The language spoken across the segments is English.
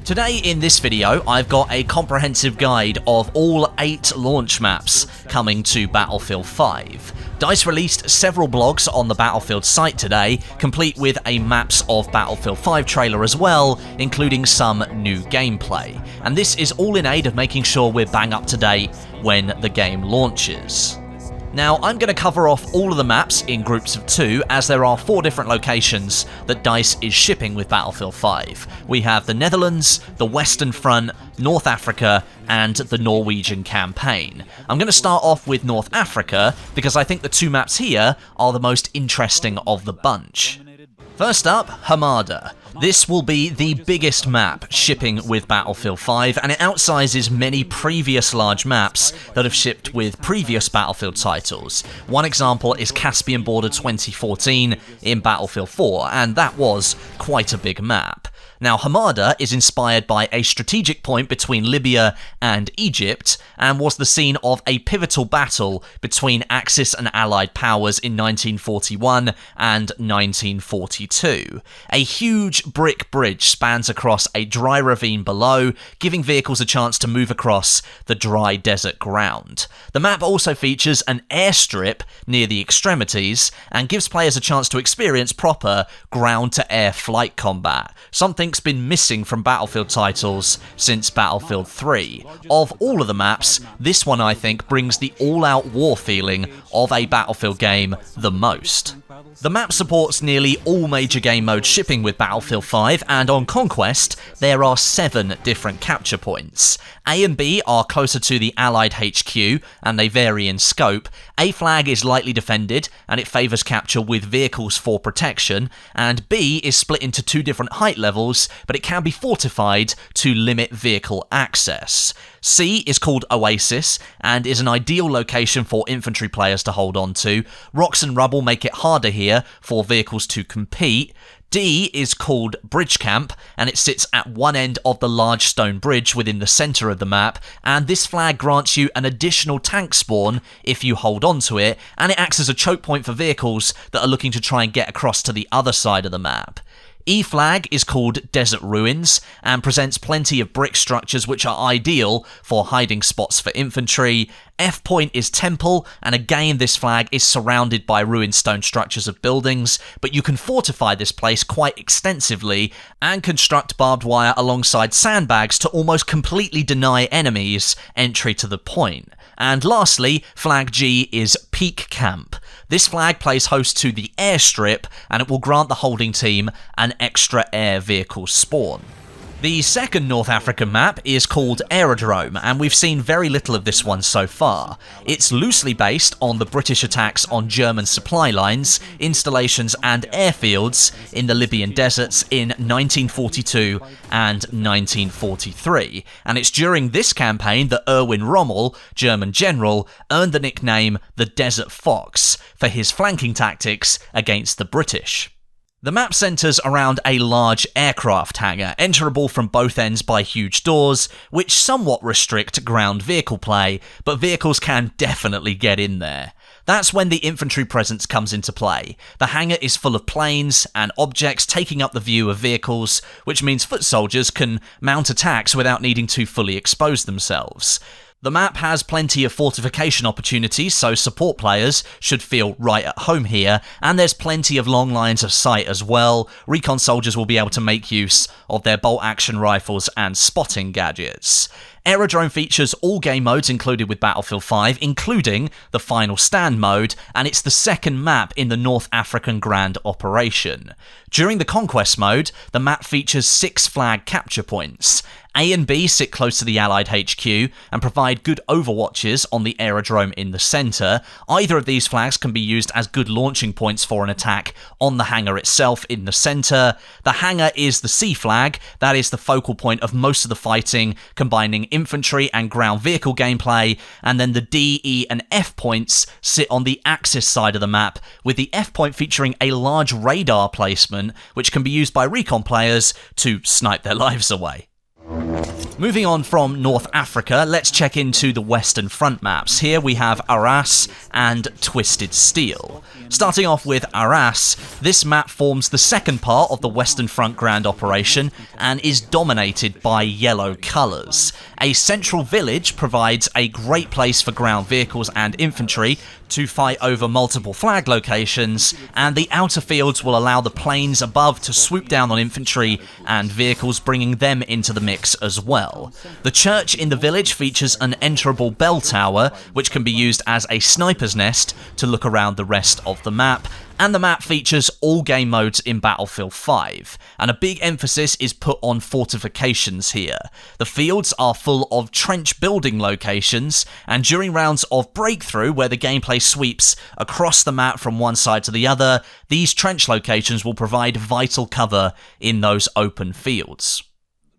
Today in this video, I've got a comprehensive guide of all 8 launch maps coming to Battlefield 5. DICE released several blogs on the Battlefield site today, complete with a Maps of Battlefield 5 trailer as well, including some new gameplay. And this is all in aid of making sure we're bang up to date when the game launches. Now, I'm going to cover off all of the maps in groups of 2, as there are 4 different locations that DICE is shipping with Battlefield 5. We have the Netherlands, the Western Front, North Africa, and the Norwegian campaign. I'm going to start off with North Africa, because I think the 2 maps here are the most interesting of the bunch. First up, HAMADA. This will be the biggest map shipping with Battlefield 5, and it outsizes many previous large maps that have shipped with previous Battlefield titles. One example is Caspian Border 2014 in Battlefield 4, and that was quite a big map. Now, HAMADA is inspired by a strategic point between Libya and Egypt, and was the scene of a pivotal battle between Axis and Allied powers in 1941 and 1942. A huge brick bridge spans across a dry ravine below, giving vehicles a chance to move across the dry desert ground. The map also features an airstrip near the extremities, and gives players a chance to experience proper ground-to-air flight combat, something's been missing from Battlefield titles since Battlefield 3. Of all of the maps, this one I think brings the all-out war feeling of a Battlefield game the most. The map supports nearly all major game modes shipping with Battlefield 5, and on Conquest, there are 7 different capture points. A and B are closer to the Allied HQ, and they vary in scope. A flag is lightly defended, and it favours capture with vehicles for protection, and B is split into 2 different height levels, but it can be fortified to limit vehicle access. C is called Oasis, and is an ideal location for infantry players to hold on to. Rocks and rubble make it harder here for vehicles to compete. D is called Bridge Camp, and it sits at one end of the large stone bridge within the centre of the map, and this flag grants you an additional tank spawn if you hold on to it, and it acts as a choke point for vehicles that are looking to try and get across to the other side of the map. E flag is called Desert Ruins, and presents plenty of brick structures which are ideal for hiding spots for infantry. F point is Temple, and again this flag is surrounded by ruined stone structures of buildings, but you can fortify this place quite extensively, and construct barbed wire alongside sandbags to almost completely deny enemies entry to the point. And lastly, flag G is Peak Camp. This flag plays host to the airstrip, and it will grant the holding team an extra air vehicle spawn. The second North African map is called AERODROME, and we've seen very little of this one so far. It's loosely based on the British attacks on German supply lines, installations and airfields in the Libyan deserts in 1942 and 1943, and it's during this campaign that Erwin Rommel, German general, earned the nickname the Desert Fox for his flanking tactics against the British. The map centres around a large aircraft hangar, enterable from both ends by huge doors, which somewhat restrict ground vehicle play, but vehicles can definitely get in there. That's when the infantry presence comes into play. The hangar is full of planes and objects taking up the view of vehicles, which means foot soldiers can mount attacks without needing to fully expose themselves. The map has plenty of fortification opportunities, so support players should feel right at home here, and there's plenty of long lines of sight as well. Recon soldiers will be able to make use of their bolt-action rifles and spotting gadgets. AERODROME features all game modes included with Battlefield 5, including the Final Stand mode, and it's the second map in the North African Grand Operation. During the Conquest mode, the map features 6 flag capture points. A and B sit close to the Allied HQ and provide good overwatches on the aerodrome in the centre. Either of these flags can be used as good launching points for an attack on the hangar itself in the centre. The hangar is the C flag, that is the focal point of most of the fighting, combining infantry and ground vehicle gameplay, and then the D, E and F points sit on the Axis side of the map, with the F point featuring a large radar placement which can be used by recon players to snipe their lives away. Moving on from North Africa, let's check into the Western Front maps. Here we have Arras and Twisted Steel. Starting off with Arras, this map forms the second part of the Western Front Grand Operation and is dominated by yellow colours. A central village provides a great place for ground vehicles and infantry to fight over multiple flag locations, and the outer fields will allow the planes above to swoop down on infantry and vehicles, bringing them into the mix as well. The church in the village features an enterable bell tower, which can be used as a sniper's nest to look around the rest of the map, and the map features all game modes in Battlefield 5, and a big emphasis is put on fortifications here. The fields are full of trench building locations, and during rounds of breakthrough where the gameplay sweeps across the map from one side to the other, these trench locations will provide vital cover in those open fields.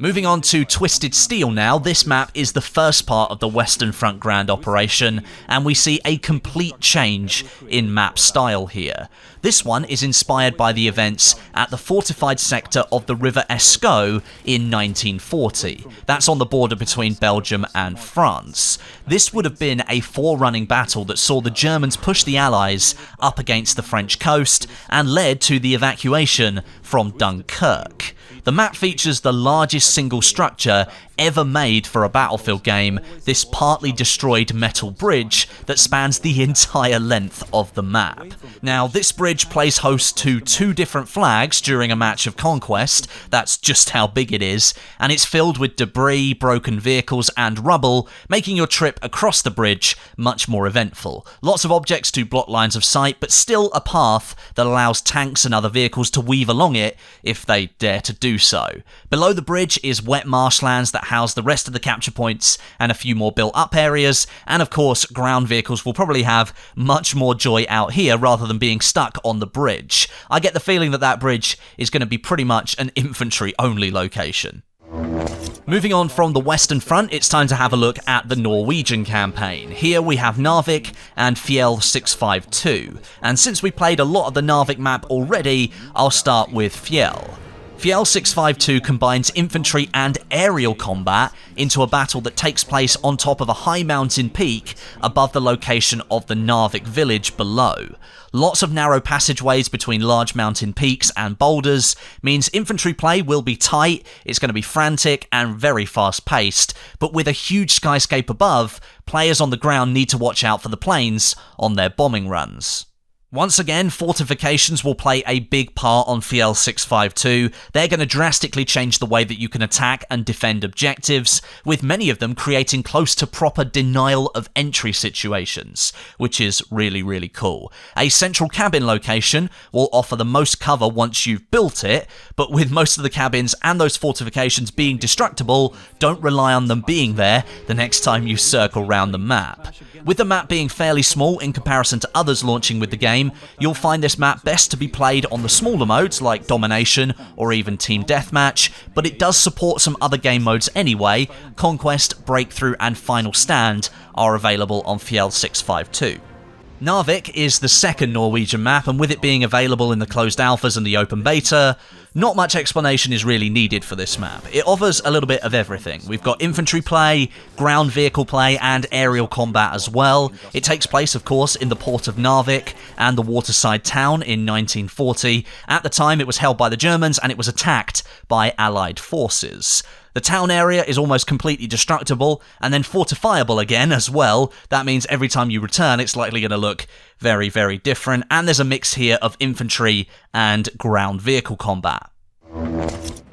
Moving on to Twisted Steel now, this map is the first part of the Western Front Grand Operation, and we see a complete change in map style here. This one is inspired by the events at the fortified sector of the River Escaut in 1940. That's on the border between Belgium and France. This would have been a forerunning battle that saw the Germans push the Allies up against the French coast and led to the evacuation from Dunkirk. The map features the largest single structure ever made for a Battlefield game, this partly destroyed metal bridge that spans the entire length of the map. Now, this bridge plays host to two different flags during a match of conquest, that's just how big it is, and it's filled with debris, broken vehicles and rubble, making your trip across the bridge much more eventful. Lots of objects to block lines of sight, but still a path that allows tanks and other vehicles to weave along it if they dare to do so. Below the bridge is wet marshlands that house the rest of the capture points and a few more built up areas, and of course ground vehicles will probably have much more joy out here rather than being stuck on the bridge. I get the feeling that that bridge is going to be pretty much an infantry only location. Moving on from the Western Front, it's time to have a look at the Norwegian campaign. Here we have NARVIK and FJELL 652, and since we played a lot of the NARVIK map already, I'll start with FJELL. FJELL 652 combines infantry and aerial combat into a battle that takes place on top of a high mountain peak above the location of the NARVIK village below. Lots of narrow passageways between large mountain peaks and boulders means infantry play will be tight, it's going to be frantic and very fast paced, but with a huge skyscape above, players on the ground need to watch out for the planes on their bombing runs. Once again, fortifications will play a big part on FJELL 652. They're going to drastically change the way that you can attack and defend objectives, with many of them creating close to proper denial of entry situations, which is really, really cool. A central cabin location will offer the most cover once you've built it, but with most of the cabins and those fortifications being destructible, don't rely on them being there the next time you circle around the map. With the map being fairly small in comparison to others launching with the game, you'll find this map best to be played on the smaller modes like Domination or even Team Deathmatch, but it does support some other game modes anyway. Conquest, Breakthrough and Final Stand are available on FJELL 652. NARVIK is the second Norwegian map, and with it being available in the closed alphas and the open beta, not much explanation is really needed for this map. It offers a little bit of everything. We've got infantry play, ground vehicle play, and aerial combat as well. It takes place, of course, in the port of Narvik and the waterside town in 1940. At the time, it was held by the Germans, and it was attacked by Allied forces. The town area is almost completely destructible, and then fortifiable again as well. That means every time you return, it's likely going to look very, very different, and there's a mix here of infantry and ground vehicle combat.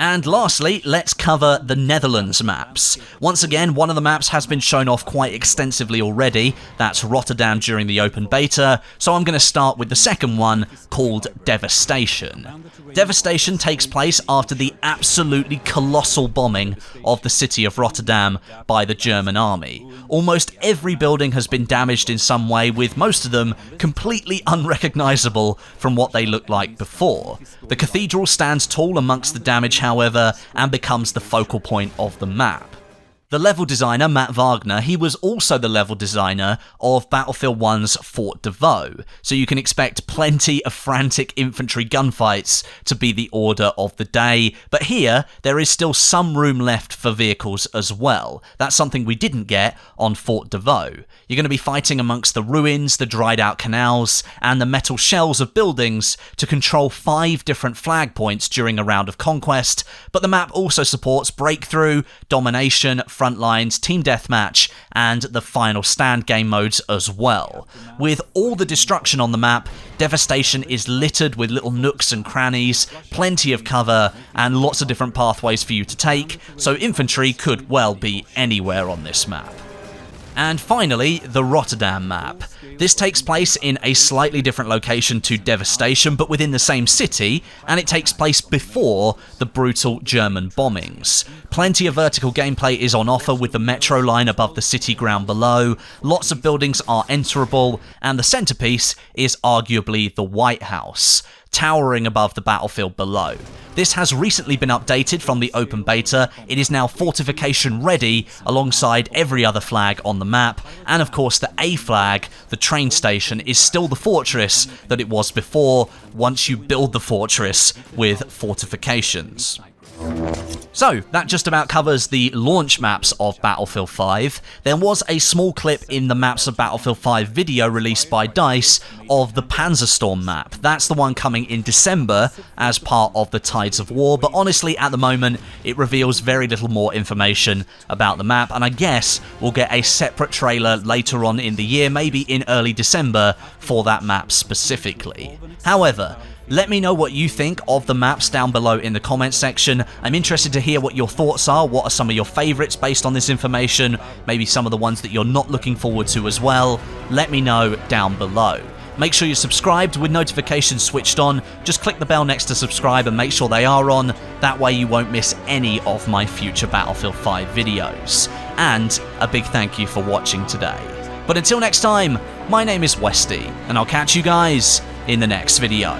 And lastly, let's cover the Netherlands maps. Once again, one of the maps has been shown off quite extensively already. That's Rotterdam during the open beta, so I'm going to start with the second one, called Devastation. Devastation takes place after the absolutely colossal bombing of the city of Rotterdam by the German army. Almost every building has been damaged in some way, with most of them completely unrecognisable from what they looked like before. The cathedral stands tall amongst the damage, however, and becomes the focal point of the map. The level designer, Matt Wagner, he was also the level designer of Battlefield 1's Fort de Vaux, so you can expect plenty of frantic infantry gunfights to be the order of the day, but here there is still some room left for vehicles as well. That's something we didn't get on Fort de Vaux. You're going to be fighting amongst the ruins, the dried out canals, and the metal shells of buildings to control 5 different flag points during a round of conquest, but the map also supports breakthrough, domination, front lines, team deathmatch, and the final stand game modes as well. With all the destruction on the map, Devastation is littered with little nooks and crannies, plenty of cover, and lots of different pathways for you to take, so infantry could well be anywhere on this map. And finally, the Rotterdam map. This takes place in a slightly different location to Devastation, but within the same city, and it takes place before the brutal German bombings. Plenty of vertical gameplay is on offer with the metro line above the city ground below, lots of buildings are enterable, and the centerpiece is arguably the White House, towering above the battlefield below. This has recently been updated from the open beta. It is now fortification ready alongside every other flag on the map, and of course the A flag, the train station, is still the fortress that it was before once you build the fortress with fortifications. So, that just about covers the launch maps of Battlefield 5. There was a small clip in the Maps of Battlefield 5 video released by DICE of the Panzerstorm map. That's the one coming in December as part of the Tides of War, but honestly at the moment it reveals very little more information about the map, and I guess we'll get a separate trailer later on in the year, maybe in early December, for that map specifically. However, let me know what you think of the maps down below in the comments section. I'm interested to hear what your thoughts are. What are some of your favourites based on this information? Maybe some of the ones that you're not looking forward to as well. Let me know down below. Make sure you're subscribed with notifications switched on. Just click the bell next to subscribe and make sure they are on. That way you won't miss any of my future Battlefield 5 videos. And a big thank you for watching today. But until next time, my name is Westie, and I'll catch you guys in the next video.